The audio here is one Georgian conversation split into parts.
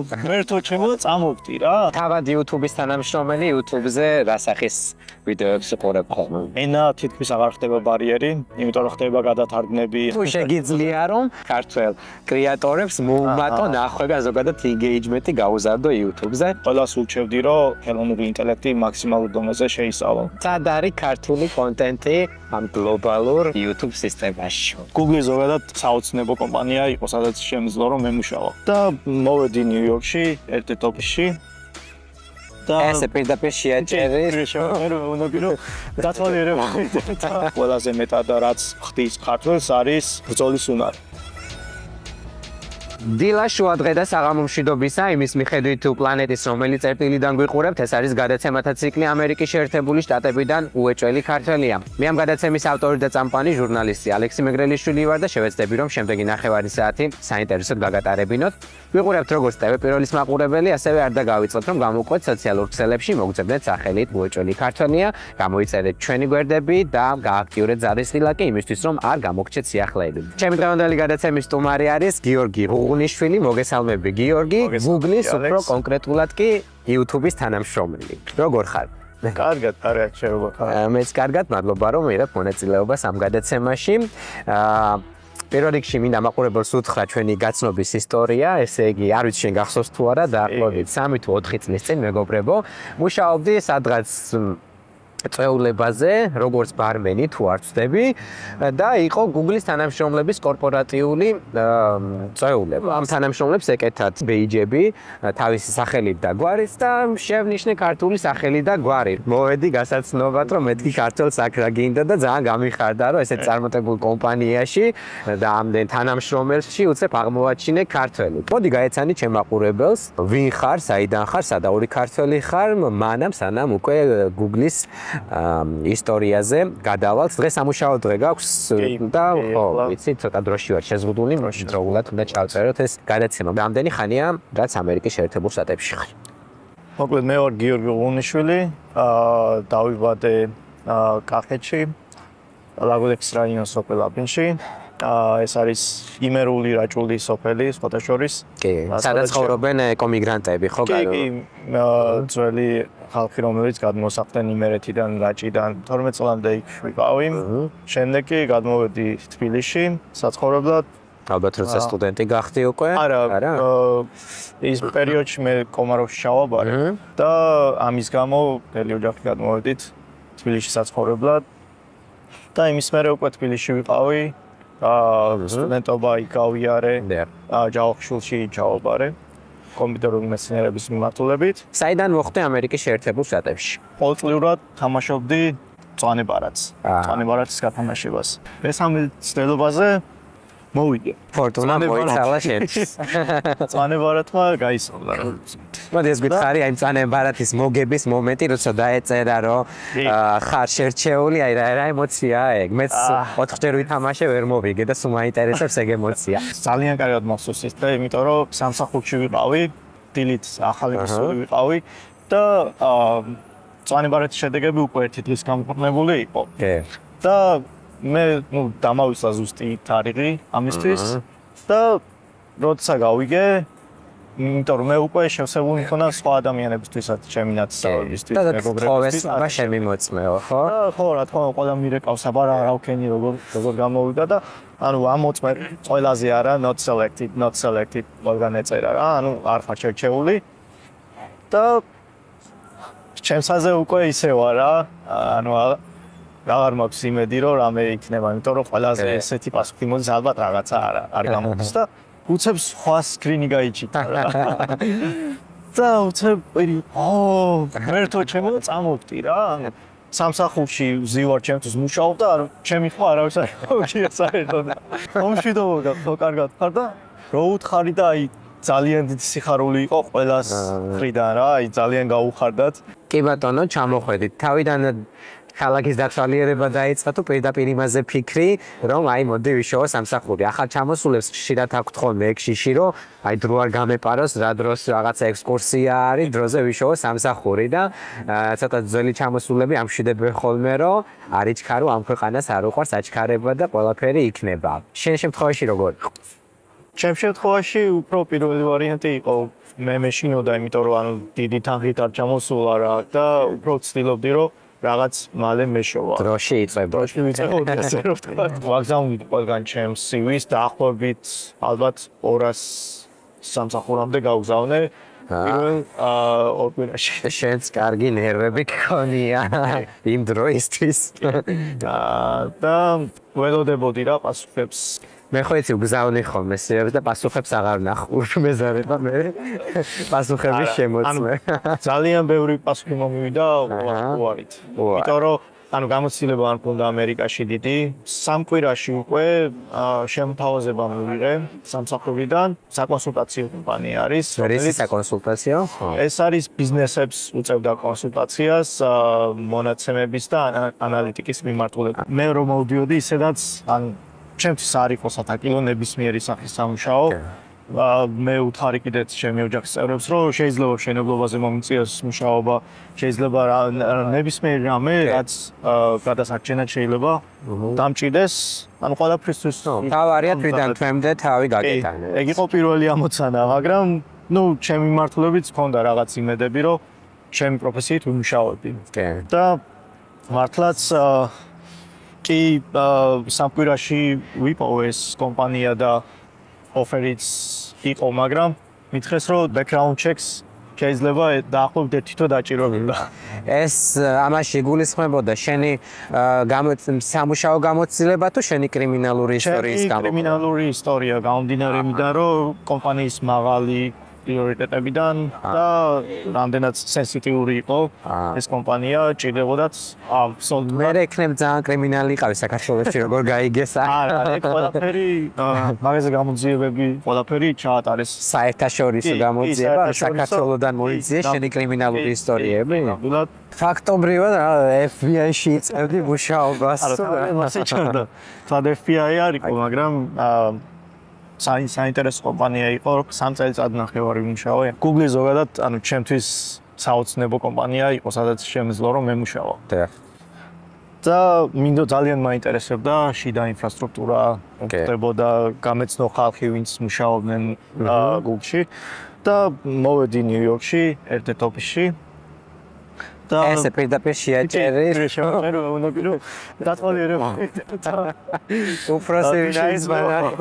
ღმერთო ჩემო წამოვდი რა. თავად YouTube-ის თანამშრომელი YouTube-ზე რასახის ვიდეოებს უყურებ ხოლმე? ენა თითქმის აღარ ხდება ბარიერი, იმიტომ რომ ხდება გადათარგმნები. თუ შეგიძლია რომ ქართველ კრეატორებს მოუმატონ ახვება ზოგადად engagement-ი გაუზარდო YouTube-ზე. ყველას ურჩევდი რომ ხელოვნური ინტელექტი მაქსიმალურ დონეზე შეისწავლო. სად არის ქართული კონტენტი ამ გლობალურ YouTube სისტემაში? Google ზოგადად საოცნებო კომპანია იყო, სადაც შემიძლია რომ მემუშავა. და მოვედი ნიუ-იორკში, ერთ-ერთ ოფისში. ესე პირდაპირ შეაჭერი. დათვალიერება. ყველაზე მეტად რაც ხდის ქართველს არის ბრძოლის უნარი. დილა შუადღე და საღამო მშვიდობისა იმის მიხედვით თუ პლანეტის რომელი წერტილიდან გვიყურებთ, ეს არის გადაცემათა ციკლი ამერიკის შეერთებული შტატებიდან უეჭველი ქართველია. მე ამ გადაცემის ავტორი და წამყვანი ჟურნალისტი ალექსი მეგრელიშვილი ვარ და შევეცდები რომ შემდეგი ნახევარი საათი საინტერესოდ გაგატარებინოთ. ვიყურებთ როგორც TV პირველის მაყურებელი, ასევე არ დაგავიწყოთ რომ გამოვყვეთ სოციალურ ქსელებში, მოგძებნეთ სახელით უეჭველი ქართველია, გამოიწერეთ ჩვენი გვერდები და გააქტიურეთ ზარისხილაკი იმისთვის რომ არ გამოგჩეთ სიახლეები. ჩემი დღევანდელი გადაცემის სტუმარი არის გიორგი ღვნიშვილი, მოგესალმები გიორგი, Google-ის უფრო კონკრეტულად კი YouTube-ის თანამშრომელი. როგორ ხარ? კარგად, კარგად, შეგობა ხარ. მეც კარგად, მადლობა რომ მიღებ მონაწილეობას ამ გადაცემაში. პირველ რიგში მინდა მაყურებელს უთხრა ჩვენი გაცნობის ისტორია, ესე იგი, არ ვიცი შენ გახსოვს თუ არა, დაახლოებით 3 თუ 4 წლის წინ მეგობრებო, მუშაობდი სადღაც წვეულებაზე, როგორც ბარმენი თუ არ ვცდები და იყო Google-ის თანამშრომლების კორპორატიული წვეულება. ამ თანამშრომლებს ეკეთათ ბეიჯები, თავისი სახელით და გვარით და შევნიშნე ქართული სახელი და გვარი. მოვედი გასაცნობად, რომ მეთქი ქართულ საქრა გინდა და ძალიან გამიხარდა, რომ ესეთ წარმატებულ კომპანიაში და ამდენ თანამშრომელში უცებ აღმოვაჩინე ქართველი. მოდი გაეცანი ჩემ მაყურებელს, ვინ ხარ, საიდან ხარ, სადაური ქართველი ხარ, მანამ სანამ უკვე Google-ის ისტორიაზე გადავალთ. დღეს სამუშაო დღე გაქვს და ხო, ვიცი, ცოტა დროში ვარ შეზღუდული, დროულად უნდა ჩავწეროთ ეს გადაცემა. რამდენი ხანია, რაც ამერიკის შეერთებულ შტატებში ხარ? მოკლედ მე ვარ გიორგი ღვნიშვილი, დავიბადე კახეთში, ლაგოდექის რაიონის სოფელ აბინში. ეს არის იმერული რაჭული სოფელი, სხვათა შორის. კი, სადაც ცხოვრობენ ეკომიგრანტები, ხო? კი, ძველი ხალხი, რომელიც გადმოსახლდნენ იმერეთიდან, რაჭიდან 12 წლამდე იქ ვიყავი. შემდეგ კი გადმოვედი თბილისში საცხოვრებლად. ალბათ როცა სტუდენტი გახდი უკვე? არა. ის პერიოდში მე კომაროვში ჩავაბარე და ამის გამო მთელი ოჯახი გადმოვედით თბილისში საცხოვრებლად. და იმის მერე უკვე თბილისში ვიყავი. სტუდენტობა იქ გავიარე. ჯავახიშვილში ჩავაბარე. კომპიუტერული მეცნიერების მიმართულებით. საიდან მოხვდი ამერიკის შეერთებულ შტატებში? ყოველწლიურად თამაშობდი მწვანე ბარათს. მწვანე ბარათის გათამაშებას. მესამე ცდილობაზე მოვიდე. ფორტუნა მოიცალა შენთვის. მწვანე ბარათმა გაისწორდა. მოდი ეს გითხარი, აი მწვანე ბარათის მოგების მომენტი, როცა დაეწერა, რომ ხარ შერჩეული, აი რა ემოციაა ეგ? მეც 4-ჯერ ვითამაშე, ვერ მოვიგე და სულ მაინტერესებს ეგ ემოცია. ძალიან კარგად მახსოვს ეს და იმიტომ რომ სამსახურში ვიყავი, დილით ახალი მსური ვიყავი და მწვანე ბარათის შედეგები უკვე ერთი დღის გამყრნებული იყო. და მე დამავისლა ზუსტი თარიღი ამისთვის და როცა გავიგე, იმიტომ რომ მე უკვე შევსებული მქონა სხვა ადამიანებისთვისაც, ჩემი ნაცნობებისთვის, მეგობრებისთვის. და შემიმოწმეო, ხო? ხო, რა თქმა უნდა, ყველა მირეკავს, აბა რა ვქენი, როგორ გამოვიდა და ანუ ამოწმე ყველაზე არა, not selected, ყველგან ეწერა რა, ანუ არ ხარ შერჩეული. და ჩემსაზე უკვე ისე ვარ რა, ანუ აღარ მაქვს იმედი რომ რამე იქნება, იმიტომ რომ ყველაზე ესეთი პასუხი მოდის ალბათ რაღაცა არ გამოდის და უცებ სხვა სკრინი გაიჭირა რა. და უცებ ღმერთო ჩემო წამოვდი რა. სამსახურში ვზივარ ჩემთვის მუშაობ და ჩემი ხო არავის არ მოგია საერთოდ. მომშვიდობო გახო, კარგად ხარ და რო უთხარი და აი ძალიან დიდი სიხარული იყო ყველას მხრიდან რა, აი ძალიან გაუხარდათ. კი ბატონო, ჩამოხვედით. თავიდან ქალაქის დათვალიერება დაიწყო თუ პირდაპირ იმაზე ფიქრი, რომ აი მოდი ვიშოვო სამსახური. ახალ ჩამოსულებს ხშირად აქვთ ხოლმე ეგ შიში, რომ აი დრო არ გამეპაროს, რა დროს რაღაცა ექსკურსია არის, დროზე ვიშოვო სამსახური და ცოტა ძველი ჩამოსულები ამშვიდებენ ხოლმე, რომ არიჩქარო ამ ქვეყანას არ უყვარს აჩქარება და ყველაფერი იქნება. შენ შემთხვევაში როგორ? ჩემ შემთხვევაში უფრო პირველი ვარიანტი იყო მე მეშინოდა, იმიტომ რომ ანუ დიდი თანხით არ ჩამოსულა რა და უფრო ვცდილობდი რომ რაღაც მალე მეშოვა. დროში იწება. დროში ვიწებოდი ასე რომ ვთქვა. ვაგზავნით ყველგან ჩემს CV-ს დაახლოებით ალბათ 200 სამსახურამდე გავგზავნე. პირველ ორ კვირაში. შენც კარგი ნერვები გქონია იმ დროისთვის. და ველოდებოდი რა პასუხებს. მე ხო იცი ვგზავნი ხოლმე სიებს და პასუხებს აღარ ნახურ მეზარება მე პასუხების შემოწმე. ძალიან ბევრი პასუხი მომივიდა უარით. იმიტომ რომ ანუ გამოცდილება არ მქონდა ამერიკაში დიდი, 3 კვირაში უკვე შემთავაზება მივიღე სამსახურიდან, საკონსულტაციო კომპანია არის. რისი საკონსულტაციო? ეს არის ბიზნესებს უწევდა კონსულტაციას, მონაცემების და ანალიტიკის მიმართულებით. მე რომ მოვდიოდი ისედაც ან ჩემთვის არ იყო სათაკილო ნებისმიერი სახის სამუშაო. მე უთხარი კიდეც ჩემი ოჯახის წევრებს, რომ შეიძლება მშენებლობაზე მომიწიოს მუშაობა, შეიძლება ნებისმიერი რამე, რაც გადასარჩენად შეიძლება დამჭირდეს, ანუ ყველაფრისთვის. თავარია თვითონ თვემდე თავი გაკეთანე. ეგ იყო პირველი ამოცანა, მაგრამ ნუ ჩემი მიმართულებით მქონდა რაღაც იმედები, რომ ჩემი პროფესიით ვიმუშაობდი. და მართლაც კი სამკვირაში ვიპოვე ეს კომპანია და ოფერიც იყო, მაგრამ მითხრეს რომ background checks შეიძლება დაახლოებით 1 თვე დაჭიროებდა. ეს ამაში გულისხმებოდა შენი სამუშაო გამოცდილება თუ შენი კრიმინალური ისტორიის გამო? კრიმინალური ისტორია გამომდინარე იმიდან, რომ კომპანიის მაღალი პრიორიტეტებიდან და რამდენად სენსიტიური იყო ეს კომპანია, ჭირდებოდაც აბსოლუტურად. მე ექნებ ძალიან კრიმინალი იყავი საქართველოში, როგორ გაიგეს? არა, ეგ ყველაფერი მაგაზე გამოძიებები, ყველაფერი ჩაატარეს. საერთაშორისო გამოძიება, საქართველოდან მოიძიეს შენი კრიმინალური ისტორიები? ფაქტობრივად FBI-ში იწევდი მუშაობას. არა, ასე ჩანდა. თად FBI არ იყო, მაგრამ საინტერესო კომპანია იყო, 3 წელიწად ნახევარი ვიმუშაوي. Google ზოგადად, ანუ ჩემთვის საოცნებო კომპანია იყო, სადაც შემეძლო რომ მემუშავა. და მინდო ძალიან მაინტერესებდა შიდა ინფრასტრუქტურა, ხდებოდა გამეცნო ხალხი, ვინც მუშაობდნენ Google-ში და მოვედი ნიუ-იორკში, ერთ-ერთ ოფისში. და ესე პირდაპირ შეაჭერი. შეაჭერი, უნდა დათვალიერება. უფროსი ვინაის მანარი.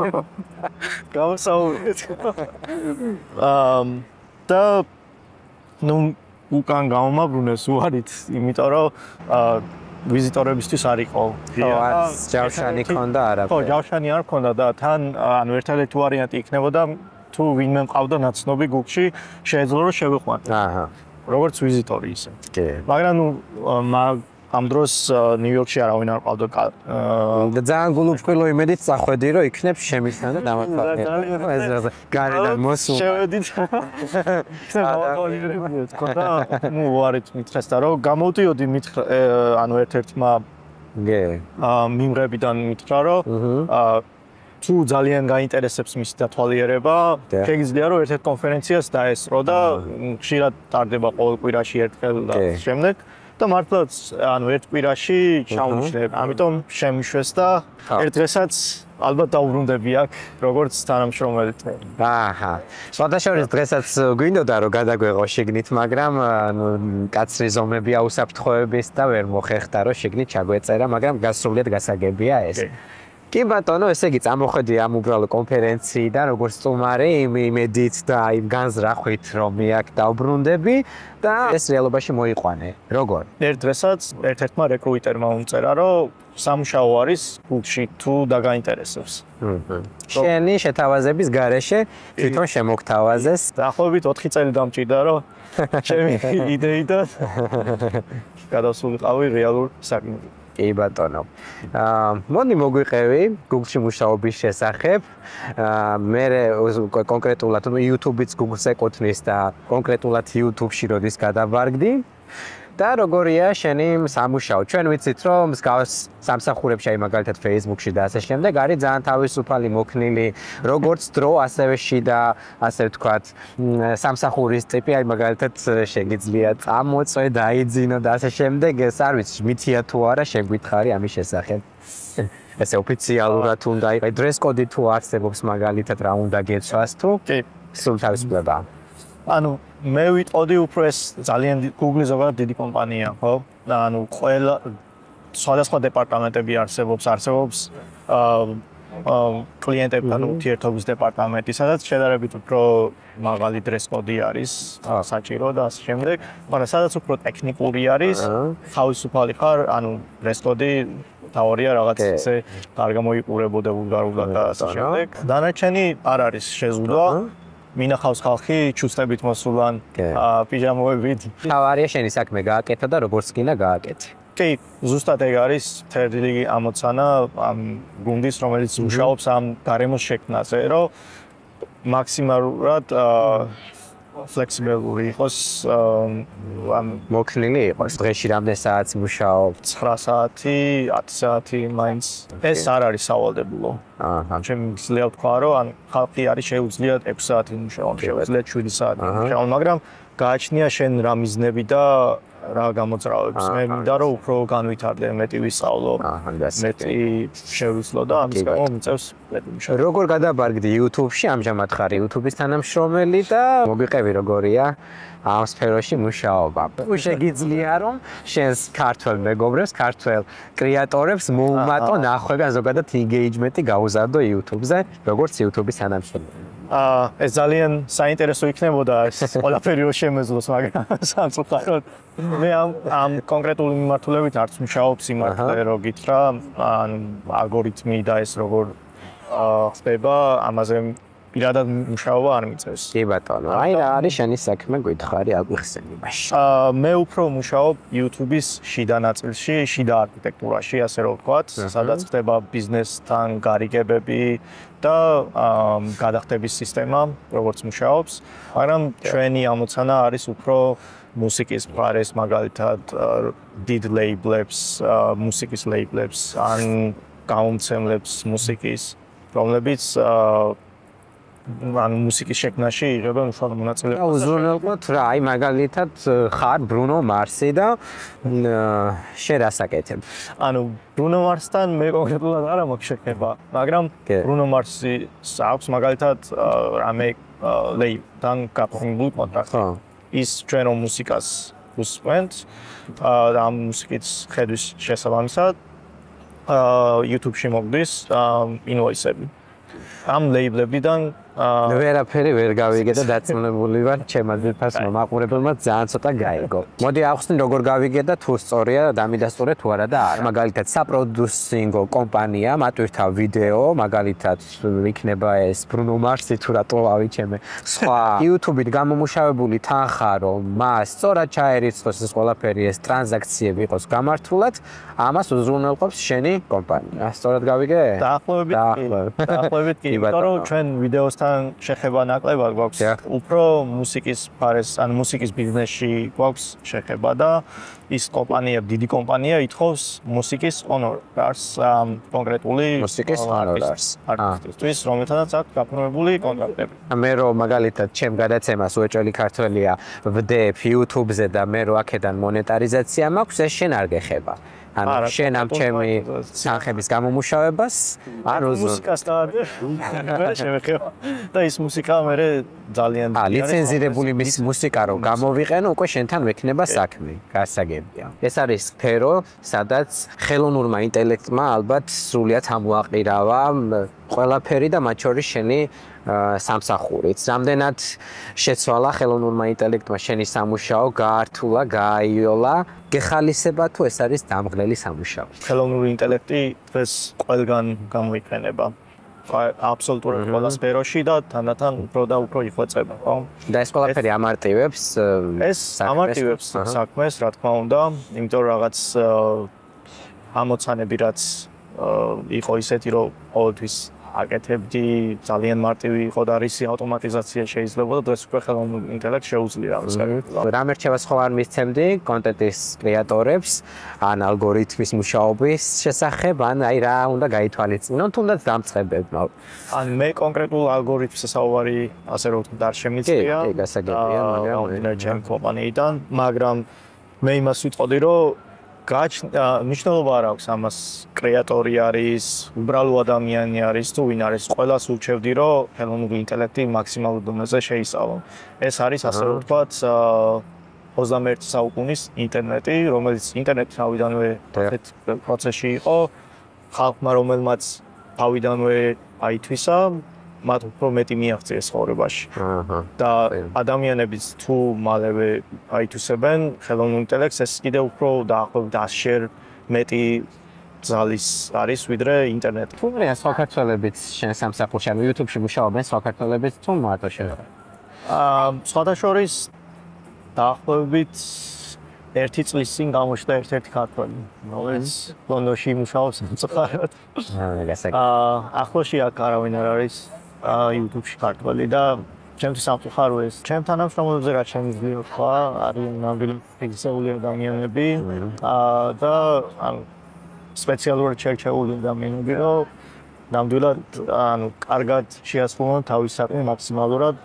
გავსაუბრეთ. და ნუ უკან გამომაბრუნეს უარით, იმიტომ რომ ვიზიტორებისთვის არ იყო. ჯავშანი ქონდა არაფერი. ხო, ჯავშანი არ ქონდა და თან ანუ ერთადერთი ვარიანტი იქნებოდა თუ ვინმე მყავდა ნაცნობი Google-ში, შეეძლო რომ შევიყვანო. აჰა. როგორც ვიზიტორი ისე. კი. მაგრამ ნუ ამ დროს ნიუ-იორკში არავინ არ ყავდა. და ძალიან გულუფრთხილო იმედით წახვედი რომ იქნებ შემისთან და დამათვალიერებ. გარედან მოსულ. შევედით. ნუ ვარით მითხრეს და რომ გამოვდიოდი ანუ ერთ-ერთმა მიმღებიდან მითხრა რომ თუ ძალიან გაინტერესებს მისი დათვალიერება, შეგიძლია რომ ერთ-ერთ კონფერენციას დაესწრო და ხშირად ტარდება ყოველ კვირაში ერთხელ და შემდეგ. და მართლაც ანუ ერთ კვირაში ჩავნიშნე. ამიტომ შემიშვეს და ერთ დღესაც ალბათ დაუბრუნდები აქ როგორც თანამშრომელი. აჰა. სხვადასხვა დღესაც გვინდოდა რომ გადაგვეღო შიგნით, მაგრამ ანუ კაცრი ზომები აუსაფრთხოების და ვერ მოხერხდა რომ შიგნით ჩაგვეწერა, მაგრამ გასრულიად გასაგებია ეს. კი ბატონო, ესე იგი წამოხედი ამ უბრალო კონფერენციიდან როგორც სტუმარი იმედით და იმ განზრახვით რომ მე აქ დავბრუნდები და ეს რეალობაში მოიყვანე. როგორ? ერთ დღესაც ერთ-ერთმა რეკრუიტერმა უმწერა რომ სამუშაო არის Google-ში თუ დაგაინტერესებს. შენი შეთავაზების გარეშე თვითონ შემოგთავაზეს. დაახლოებით 4 წელი დამჭირდა რომ ჩემი იდეიდან გადავსულიყავი რეალურ საქმეში. კი ბატონო. მოდი მოგვიყევი Google-ში მუშაობის შესახებ. მე კონკრეტულად YouTube-იც Google-ს ეკუთვნის და კონკრეტულად YouTube-ში როდის გადავარგდი და როგორია შენი სამუშაო? ჩვენ ვიცით რომ მსგავს სამსახურებში, აი მაგალითად Facebook-ში და ასე შემდეგ არის ძალიან თავისუფალი მოქნილი როგორც დრო, ასევე შიდა, ასე ვთქვათ, სამსახურის ტიპი, აი მაგალითად შეგიძლია წამოწვე, დაიძინო და ასე შემდეგ. ეს არ ვიცი, მითია თუ არა, შეგვითხარი ამის შესახებ. ესე ოფიციალურად უნდა იყოს dress code თუ არსებობს მაგალითად რა უნდა გეცვას თუ კი სულ თავისუფლება. ანუ მე ვიტყოდი უფრო ეს ძალიან Google ზოგადად დიდი კომპანია, ხო? და ანუ ყველა სხვადასხვა დეპარტამენტები არსებობს კლიენტებთან ურთიერთობის დეპარტამენტი, სადაც შედარებით უფრო მაღალი dress code არის, საჭირო და ასე შემდეგ, მაგრამ სადაც უფრო ტექნიკური არის, თავისუფალი ხარ, ანუ dress code თავარია რაღაც ესე არ გამოიყურებოდა ვულგარულად და ასე შემდეგ. დანარჩენი არ არის შეზღუდვა. მინახავს ხალხი ჩუსტებით მოსულან პიჟამოებით. თავარია შენი საქმე გააკეთა და როგორც გინდა გააკეთე. კი, ზუსტად ეგ არის თერდილი ამოცანა ამ გუნდის, რომელიც მუშაობს ამ გარემოს შექმნაზე, რომ მაქსიმალურად flexible იყოს ამ მოქნილი იყოს. დღეში რამდენი საათი მუშაობ? 9 საათი, 10 საათი მაინც. ეს არ არის სავალდებულო. ჩემ ძლია ვთქვა, რომ ან ხალხი არის შეუძლიათ 6 საათი მუშაობა, შეუძლიათ 7 საათი მუშაობა, მაგრამ გააჩნია შენ რა მიზნები და რა გამოძრავებს. მე მინდა რომ უფრო განვითარდე, მეტი ვისწავლო, მეტი შევიცვლო და ამის გამო მიწევს მეტი მუშაობა. როგორ გადაბარგდი YouTube-ში? ამჟამად ხარ YouTube-ის თანამშრომელი და მოგიყევი როგორია ამ სფეროში მუშაობა. შეგიძლია რომ შენს ქართველ მეგობრებს, ქართველ კრეატორებს მოუმატო ნახვები ან ზოგადად engagement-ი გაუზარდო YouTube-ზე, როგორც YouTube-ის თანამშრომელი. ეს ძალიან საინტერესო იქნებოდა ეს ყველაფერი რო შემეძლოს, მაგრამ სამწუხაროდ მე ამ კონკრეტული მიმართულებით არც მუშაობ სიმართლე რო გითხრა, ან ალგორითმი და ეს როგორ ხდება, ამაზე პირადად მუშაობა არ მიწევს. კი ბატონო, აი რა არის შენი საქმე გითხარი აგვიხსენი მაშინ. მე უფრო მუშაობ YouTube-ის შიდა ნაწილში, შიდა არქიტექტურაში, ასე რომ ვთქვათ, სადაც ხდება ბიზნესთან გარიგებები და გადახდების სისტემა, როგორც მუშაობს, მაგრამ ჩვენი ამოცანა არის უფრო მუსიკის მხარეს, მაგალითად დიდ ლეიბლებს, მუსიკის ლეიბლებს ან გამომცემლებს მუსიკის, რომლებიც ან მუსიკის შექმნაში იღებენ უშუალო მონაწილეობას. უზრუნველყოთ რა, აი მაგალითად ხარ ბრუნო მარსი და შენ რას აკეთებ? ანუ ბრუნო მარსთან მე კონკრეტულად არ მაქვს შეხება, მაგრამ ბრუნო მარსის აქვს მაგალითად რამე ლეიბლთან გაფორმებული კონტრაქტი. ის ჩვენ მუსიკას უსმენთ და ამ მუსიკის ხედვის შესაბამისად YouTube-ში მოგდის ინვოისები. ამ ლეიბლებიდან ვერაფერი ვერ გავიგე და დაწუნებული ვარ, ჩემ ძირფასმა მაყურებელმა ძალიან ცოტა გაიგო. მოდი ახსნი როგორ გავიგე და თუ სწორია დამიდასტურე თუ არა და არა. მაგალითად საპროდიუსინგო კომპანია მატვირთა ვიდეო, მაგალითად იქნება ეს ბრუნო მარსი თუ რატო ავიჩემე. სხვა YouTube-ით გამომუშავებული თანხა რომ მას სწორად ჩაერიცხოს ეს ყველაფერი ეს ტრანზაქციები იყოს გამართულად, ამას უზრუნველყოფს შენი კომპანია. სწორად გავიგე? დაახლოებით კი, იმიტომ რომ ჩვენ ვიდეოსთან შეხება ნაკლებად გვაქვს, უფრო მუსიკის მხარეს, ან მუსიკის ბიზნესში გვაქვს შეხება და ის კომპანია, დიდი კომპანია ითხოვს მუსიკის ჰონორარს, კონკრეტული მუსიკის ჰონორარს. არტისტისთვის, რომელთანაც აქვს გაფორმებული კონტრაქტები. მე რომ მაგალითად ჩემ გადაცემას უეჭველი ქართველია ვდებ YouTube-ზე და მე რომ აქედან მონეტარიზაცია მაქვს, ეს შენ არ გეხება. ანუ შენ ამ ჩემი თანხების გამომუშავებას არ უზრუნველყოფ. მუსიკას მე შევეხება და ის მუსიკა მე ძალიან ლიცენზირებული მის მუსიკა რომ გამოვიყენო, უკვე შენთან მექნება საქმე. გასაგებია. ეს არის სფერო, სადაც ხელოვნურმა ინტელექტმა ალბათ სრულიად ამოაყირავა ყველაფერი და მათ შორის შენი სამსახურიც. რამდენად შეცვალა ხელოვნურმა ინტელექტმა შენი სამუშაო, გაართულა, გააიოლა, გეხალისება თუ ეს არის დამღლელი სამუშაო. ხელოვნური ინტელექტი დღეს ყველგან გამოიყენება. აბსოლუტურად ყველა სფეროში და თანდათან უფრო და უფრო იხვეწება, ხო? და ეს ყველაფერი ამარტივებს საქმეს, რა თქმა უნდა, იმიტომ რომ რაღაც ამოცანები რაც იყო ისეთი, რომ ყოველთვის აკეთებდი, ძალიან მარტივი იყო და რისი ავტომატიზაცია შეიძლება და დღეს უკვე ხელოვნურ ინტელექტს შეუძლია ამას გაკეთება. რა მერჩევას ხო არ მისცემდი კონტენტის კრეატორებს ან ალგორითმის მუშაობის შესახებ, ან აი რა უნდა გაითვალისწინონ, თუნდაც დამწყებებმა. ან მე კონკრეტულ ალგორითმს საუბარი, ასე რომ ვთქვი, არ შემიძლია. კი, გასაგებია, მაგრამ ჩემ კომპანიიდან, მაგრამ მე იმას ვიტყოდი, რომ მნიშვნელობა არ აქვს ამას კრეატორი არის, უბრალო ადამიანი არის თუ ვინ არის, ყველას ურჩევდი რომ ხელოვნური ინტელექტი მაქსიმალურ დონეზე შეისწავლონ. ეს არის ასე რომ ვთქვათ 21 საუკუნის ინტერნეტი, რომელიც ინტერნეტი თავიდანვე ერთ პროცესში იყო, ხალხმა რომელმაც თავიდანვე აითვისა, მათ უფრო მეტი მიაღწიეს ცხოვრებაში. და ადამიანებიც თუ მალევე აითვისებენ ხელოვნურ ინტელექტს, ეს კიდევ უფრო დაახლოებით 100-ჯერ მეტი ძალის არის ვიდრე ინტერნეტი. თუ რა საქართველოებიც შენ სამსახურში ან YouTube-ში მუშაობენ საქართველოებიც თუ მარტო შენ? სხვადასხვა დაახლოებით 1 წლის წინ გამოჩნდა ერთ-ერთი ქართველი, რომელიც ლონდონში მუშაობს მწუხაროდ. ახლოში აქ არავინ არ არის YouTube-ში ქართველი და ჩემთვის სამწუხაროა. ჩემ თანამშრომლებზე რაც შემიძლია თქვა, არის ნამდვილად ფიქსებული ადამიანები და ანუ სპეციალურად შერჩეული ადამიანები, რომ ნამდვილად ანუ კარგად შეასრულონ თავის საქმე მაქსიმალურად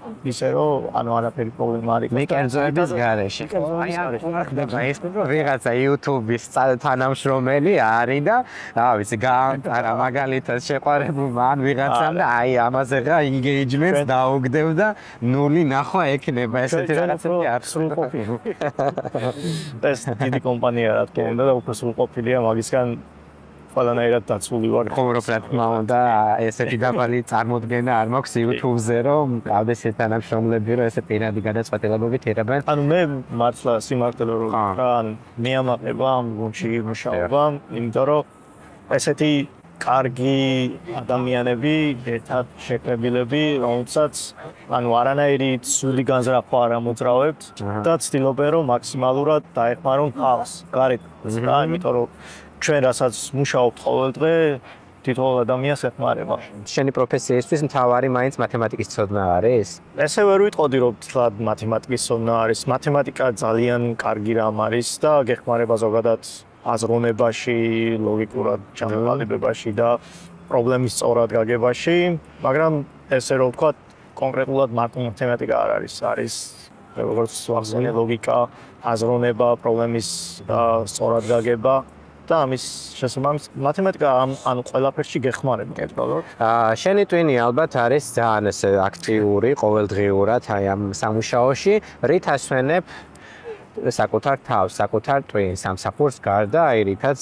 ისე რომ ანუ არაფერი პრობლემა არ იქნება. მე კერძოების გარეშე. აი ახლა ეს რომ ვიღაცა YouTube-ის თანამშრომელი არის და რა ვიცი, გაამტარა მაგალითად შეყვარებულმა ან ვიღაცამ და აი ამაზე რა engagement-ს დაუგდებ და ნული ნახვა ექნება ესეთი რაღაცები არ სრულყოფილი. ეს დიდი კომპანია რა თქმა უნდა და უფრო სრულყოფილია მაგისგან ყველანაირად დაცული ვარ. ხო, რა თქმა უნდა, ესეთი დაბალი წარმოდგენა არ მაქვს YouTube-ზე, რომ გავდეს ეს თანამშრომლები, რომ ესე პირადი გადაწყვეტილებებით იღებენ. ანუ მე მართლა სიმართლე რომ რა, ანუ მე ამაყება ამ გუნდში მუშაობა, იმიტომ რომ ესეთი კარგი ადამიანები, ერთად შეკრებილები, რომელსაც ანუ არანაირი ცუდი განზრახვა არ ამოძრავებთ და ცდილობენ რომ მაქსიმალურად დაეხმარონ ხალხს, გარეთ. რა, იმიტომ რომ ჩვენ რასაც მუშაობთ ყოველ დღე თითოეულ ადამიანს ეხმარება. შენი პროფესიისთვის მთავარი მაინც მათემატიკის ცოდნა არის? ესე ვერ ვიტყოდი რომ თლად მათემატიკის ცოდნა არის. მათემატიკა ძალიან კარგი რამ არის და გეხმარება ზოგადად აზროვნებაში, ლოგიკურად ჩამოყალიბებაში და პრობლემის სწორად გაგებაში, მაგრამ ესე რომ ვთქვათ, კონკრეტულად მარტო მათემატიკა არ არის. არის როგორც ვახსენე ლოგიკა, აზროვნება, პრობლემის სწორად გაგება. და ამის შესაბამისად მათემატიკა ანუ ყველაფერში გეხმარება კეთილად. შენი ტვინი ალბათ არის ძალიან ესე აქტიური ყოველდღიურად აი ამ სამუშაოში, რით ასვენებ საკუთარ თავს, საკუთარ ტვინს, სამსახურს გარდა აი რითაც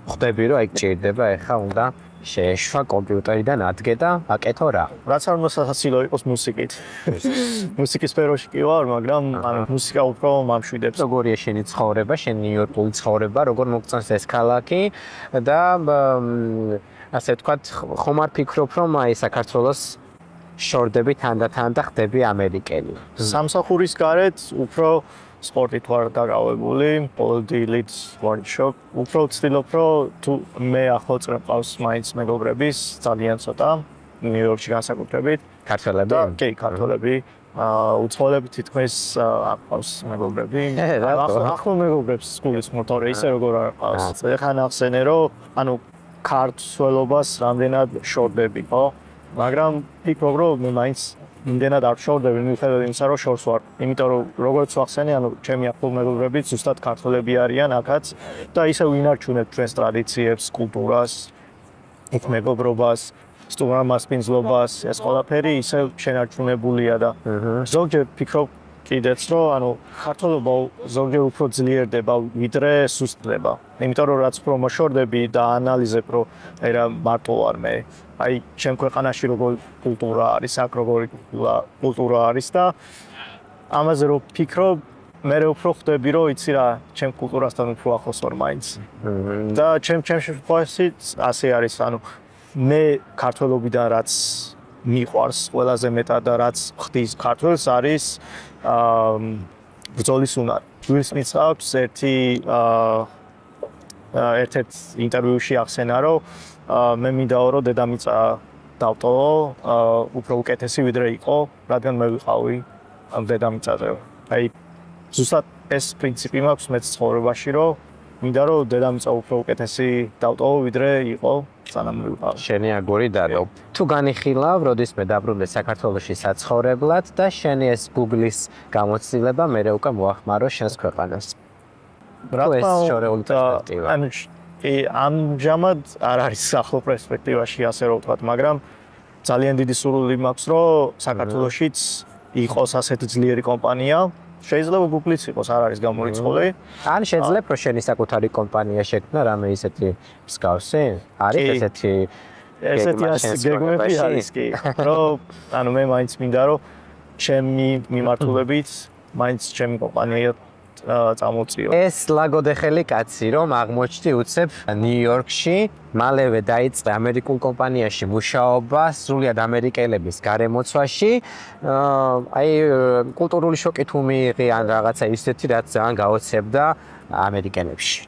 ხვდები რომ აი გჭირდება ეხა უნდა შეეშვა კომპიუტერიდან ადგე და აკეთო რა. რაც არ უნდა სასაცილო იყოს მუსიკით. მუსიკის სფეროში კი ვარ, მაგრამ ანუ მუსიკა უფრო მამშვიდებს. როგორია შენი ცხოვრება, შენი ნიუ-იორკული ცხოვრება, როგორ მოგწონს ეს ქალაქი და ასე ვთქვათ, ხომ არ ფიქრობ რომ აი საქართველოს შორდები თანდათან და ხდები ამერიკელი. სამსახურის გარეთ უფრო სპორტით ვარ დაკავებული, ბოლდილით workshop. უფრო ვცდილობ რომ თუ მე ახლო წრე მყავს მაინც მეგობრების ძალიან ცოტა ნიუ-იორკში განსაკუთრებით. ქართველები? კი, ქართველები. უცხოელები თითქმის არ ყავს მეგობრები. ახლო მეგობრებს სკოლის მოტორე ისე როგორ არ ყავს. ეხლა ნახსენე რომ ანუ ქართველობას რამდენად შორდები, ხო? მაგრამ ფიქრობ რომ მე მაინც იმდენად არ შორდები, მიუხედავად იმისა, რომ შორს ვარ. იმიტომ რომ როგორც ვახსენე, ანუ ჩემი ახლო მეგობრები ზუსტად ქართველები არიან აქაც და ისე ვინარჩუნებთ ჩვენს ტრადიციებს, კულტურას, იქ მეგობრობას, სტუმრამასპინძლობას, ეს ყველაფერი ისე შენარჩუნებულია და ზოგჯერ ფიქრობ კიდეც რომ ანუ ქართველობა ზოგჯერ უფრო ძლიერდება, ვიდრე სუსტდება. იმიტომ რომ რაც უფრო მოშორდები და ანალიზებ რომ აი რა მარტო ვარ მე. აი ჩემ ქვეყანაში როგორი კულტურა არის, აქ როგორი კულტურა არის და ამაზე რომ ფიქრობ, მე უფრო ხვდები რომ იცი რა, ჩემ კულტურასთან უფრო ახლოს ვარ მაინც. და ჩემში ასე არის, ანუ მე ქართველობიდან რაც მიყვარს ყველაზე მეტად და რაც ხდის ქართველს არის ბრძოლის უნარი. უილ სმითს აქვს ერთ-ერთ ინტერვიუში ახსენა რომ მე მინდაო რომ დედამიწა დავტოვო უფრო უკეთესი ვიდრე იყო, რადგან მე ვიყავი ამ დედამიწაზე. აი ზუსტად ეს პრინციპი მაქვს მეც ცხოვრებაში რომ მინდა რომ დედამიწა უფრო უკეთესი დავტოვო ვიდრე იყო სანამ ვიყავ. შენი აგური დადო. თუ განიხილავ, როდისმე დაბრუნდე საქართველოში საცხოვრებლად და შენი ეს Google-ის გამოცდილება მე უკვე მოახმარო შენს ქვეყანას. რა თქმა შორეული პერსპექტივა. ანუ ამჟამად არ არის ახლო პერსპექტივაში ასე რომ ვთქვათ, მაგრამ ძალიან დიდი სურვილი მაქვს, რომ საქართველოშიც იყოს ასეთი ძლიერი კომპანია. შეიძლება Google-იც იყოს, არ არის გამორიცხული. ან შეძლებ რომ შენი საკუთარი კომპანია შექმნა რამე ისეთი მსგავსი? არის ესეთი გეგმები არის კი, რომ ანუ მე მაინც მინდა რომ ჩემი მიმართულებით მაინც ჩემი კომპანია წამოწიო. ეს ლაგოდეხელი კაცი რომ აღმოჩნდი უცებ ნიუ-იორკში, მალევე დაიწყე ამერიკულ კომპანიაში მუშაობა, სრულიად ამერიკელების გარემოცვაში. აი კულტურული შოკი თუ მიიღე ან რაღაცა ისეთი, რაც ძალიან გაოცებდა ამერიკელებში.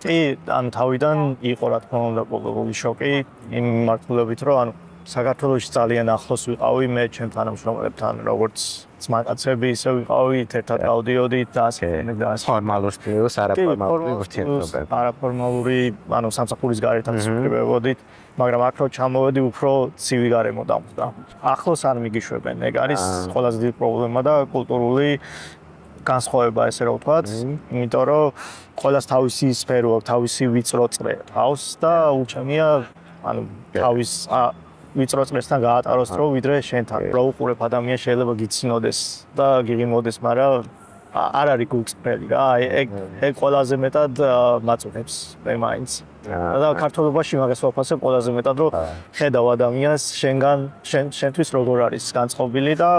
კი, ან თავიდან იყო რა თქმა უნდა კულტურული შოკი იმ მიმართულებით, რომ ანუ საქართველოში ძალიან ახლოს ვიყავი მე ჩემ თანამშრომლებთან, როგორც ძმაკაცები, ისე ვიყავით, ერთად გავდიოდით და ასე ფორმალურ სტილს, არაფორმალური ურთიერთობები. არაფორმალური, ანუ სამსახურის გარეთ ვიყავით, მაგრამ აქ რო ჩამოვედი, უფრო ცივი გარემო დამხდა. ახლოს არ მიგიშვებენ, ეგ არის ყველაზე დიდი პრობლემა და კულტურული განსხვავება, ესე რომ ვთქვათ, იმიტომ რომ ყველას თავისი სფერო აქვს, თავისი ვიწრო წრე აქვს და ურჩევნია, ანუ თავის ვიწრო წრესთან გაატაროს დრო, ვიდრე შენთან. რო უყურებ ადამიანს შეიძლება გიცინოდეს და გიღიმოდეს, მაგრამ არ არის გულწრფელი რა. ეგ ყველაზე მეტად მაწუხებს მე მაინც. და ქართულობაში მაგას ვაფასებ ყველაზე მეტად, რომ ხედავ ადამიანს შენთვის როგორ არის განწყობილი და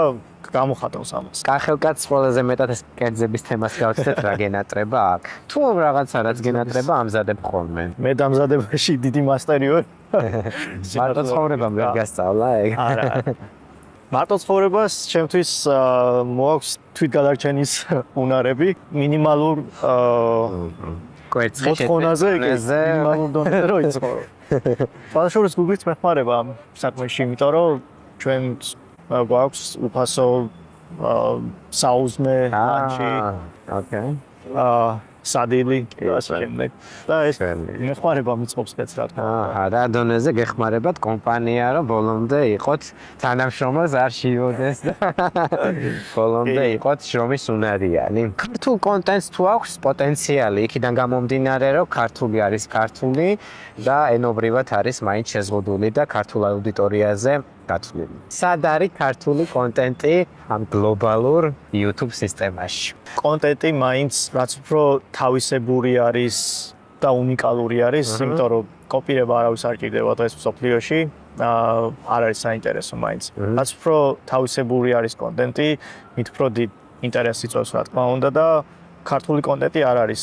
გამოხატავს ამას. კახელკაცს ყველაზე მეტად ეს კერძების თემას გავცეთ რა გენატრება აქ. თუ რაღაცა რაც გენატრება ამზადებ ხოლმე. მე დამზადებაში დიდი მასტერი ვარ. მარტო ცხოვრებამ ვერ გასწავლა ეგ. არა. მარტო ცხოვრებას ჩემთვის მოაქვს თვითგადარჩენის უნარები, მინიმალურ მოთხოვნაზე, მინიმალურ დონეზე რო იცხოვრო. სხვადასხვა Google-ს მეხმარება ამ საქმეში, იმიტომ რომ ჩვენ გვაქვს უფასო საუზმე, ლანჩი. ოკეი. სადილი და ასე შემდეგ. და ეს მეხმარება მიწყობს კეთს რა თქმა უნდა. რა დონეზე გეხმარებათ კომპანია რომ ბოლომდე იყოთ თანამშრომელს არ შევოდეს და ბოლომდე იყოთ შრომის უნარიანი. ქართულ კონტენტს თუ აქვს პოტენციალი, იქიდან გამომდინარე რომ ქართული არის ქართული და ენობრივად არის მაინც შეზღუდული და ქართულ აუდიტორიაზე გათვლილი. სად არის ქართული კონტენტი ამ გლობალურ YouTube სისტემაში? კონტენტი მაინც რაც უფრო თავისებური არის და უნიკალური არის, იმიტომ რომ კოპირება არავის არ ჭირდება დღეს მსოფლიოში, არ არის საინტერესო მაინც. რაც უფრო თავისებური არის კონტენტი, მით უფრო დიდ ინტერესს იწვევს რა თქმა უნდა და ქართული კონტენტი არ არის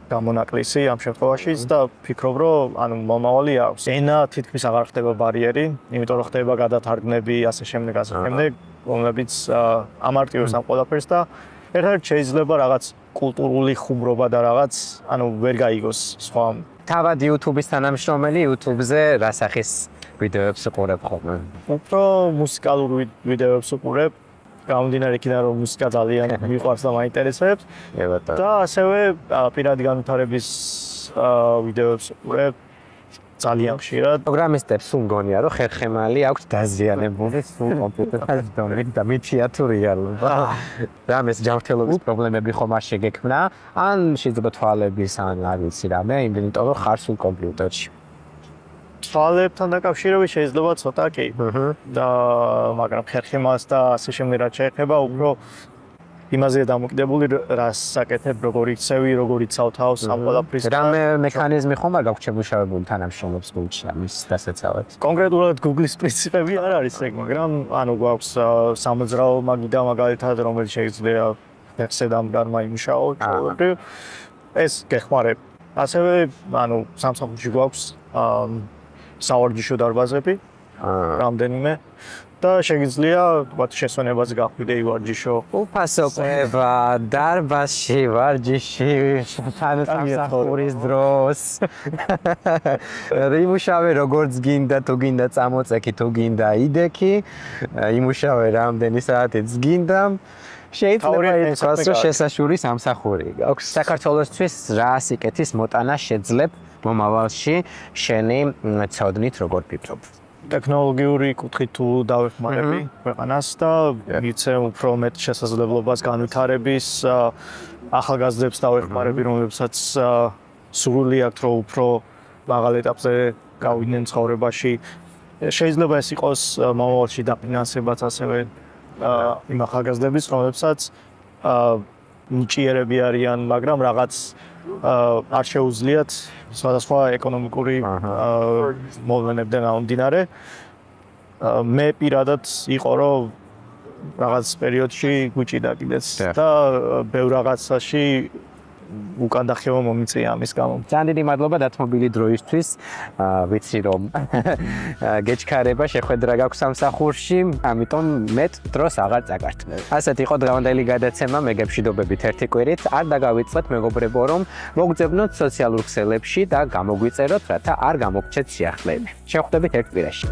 გამონაკლისი ამ შემთხვევაშიც და ფიქრობ რომ ანუ მომავალი აქვს. ენა თითქმის აღარ ხდება ბარიერი, იმიტომ რომ ხდება გადათარგმნები, ასე შემდეგ, რომლებიც ამარტივებს ამ ყველაფერს და ერთად შეიძლება რაღაც კულტურული ხუმრობა და რაღაც, ანუ ვერ გაიგოს სხვა. თავად YouTube-ის თანამშრომელი YouTube-ზე რა სახის ვიდეოებს უყურებ ხოლმე? უფრო მუსიკალურ ვიდეოებს უყურებ. გამომდინარე იქიდან რომ მუსიკა ძალიან მიყვარს და მაინტერესებს. და ასევე პირადი განვითარების ვიდეოებს უყურებ ძალიან ხშირად. პროგრამისტებს სულ მგონია რომ ხერხემალი აქვს დაზიანებული სულ კომპიუტერთან დონით და მითია თუ რეალობა. რამეს ჯანმრთელობის პრობლემები ხომ არ შეგექმნა, ან შეიძლება თვალების ან არ ვიცი რამე, იმიტომ რომ ხარ სულ კომპიუტერში. თვალებთან დაკავშირებით შეიძლება ცოტა კი. და მაგრამ ხერხემალს და ასე შემდეგ რაც შეეხება, უფრო იმაზეა დამოკიდებული, რას საკეთებ, როგორ იქცევი, როგორ იცავ თავს, ამ ყველაფრის. რამე მექანიზმი ხომ არ გაქვს შემუშავებული თანამშრომლებს გულში ამის დასაცავად? კონკრეტულად Google-ის პრინციპები არ არის ეგ, მაგრამ ანუ გვაქვს სამოძრაო მაგიდა მაგალითად, რომელიც შეიძლება ფერსედამგარმა იმუშაო, ჩვეულებრივ. ეს გეხმარება. ასევე ანუ სამსახურში გვაქვს სავარჯიშო დარბაზები, რამდენიმე და შეგიძლია ვთქვათ შესვენებაზე გახვიდე ვარჯიშო. უფასო ყובה, დარბაზში, ვარჯიში, სამსახურის დროს. იმუშავე როგორც გინდა, თუ გინდა წამოწექი, თუ გინდა იდექი, იმუშავე რამდენი საათიც გინდა. შეიძლება ითქვას, რომ შესაშური სამსახური გაქვს. საქართველოსთვის რა სიკეთის მოტანა შეძლებ მომავალში შენი ცოდნით როგორ ფიქრობ? ტექნოლოგიური კუთხით თუ დავეხმარები ქვეყანას და მიცე უფრო მეტ შესაძლებლობას განვითარების ახალგაზრდებს დავეხმარები, რომლებსაც სურვილი აქვთ, რომ უფრო მაღალ ეტაპზე გავიდნენ ცხოვრებაში. შეიძლება ეს იყოს მომავალში დაფინანსებაც ასევე იმ ახალგაზრდების, რომლებსაც ნიჭიერები არიან, მაგრამ რაღაც არ შეუძლიათ სხვადასხვა ეკონომიკური მოვლენებიდან გამომდინარე. მე პირადად იყო რომ რაღაც პერიოდში გვიჭირდა კიდეც და ბევრ რაღაცაში უკან დახევა მომიწია ამის გამო. ძალიან დიდი მადლობა დათმობილი დროისთვის. ვიცი რომ გეჩქარება შეხვედრა გაქვს სამსახურში, ამიტომ მეტ დროს აღარ წაგართ. ასეთ იყო დღევანდელი გადაცემა მეგებშიდობებით ერთი კვირით. არ დაგავიწყოთ მეგობრებო რომ მოგძებნოთ სოციალურ ქსელებში და გამოგვიწეროთ, რათა არ გამოგჩეთ სიახლეები. შევხვდებით ერთ კვირაში.